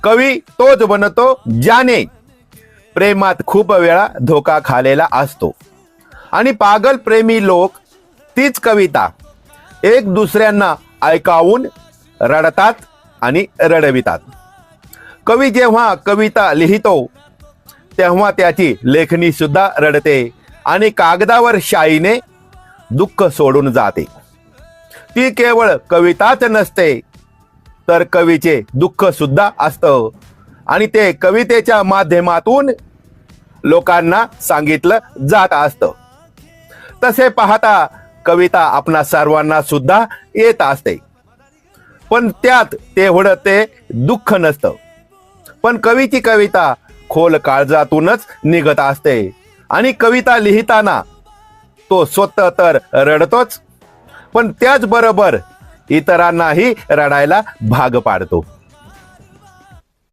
कवी तोच बनतो ज्याने प्रेमात खूप वेळा धोका खालेला असतो. आणि पागल प्रेमी लोक तीच कविता एक दुसऱ्यांना ऐकावून रडतात आणि रडवितात. कवी जेव्हा कविता लिहितो तेव्हा त्याची लेखणी सुद्धा रडते आणि कागदावर शाईने दुःख सोडून जाते. ती केवळ कविताच नसते तर कवीचे दुःख सुद्धा असतं आणि ते कवितेच्या माध्यमातून लोकांना सांगितलं जात असतं. तसे पाहता कविता आपणा सर्वांना सुद्धा येत असते, पण त्यात तेवढं ते दुःख नसतं. पण कवीची कविता खोल काळजातूनच निघत असते आणि कविता लिहिताना तो स्वतः तर रडतोच, पण त्याचबरोबर इतरांनाही रडायला भाग पाडतो.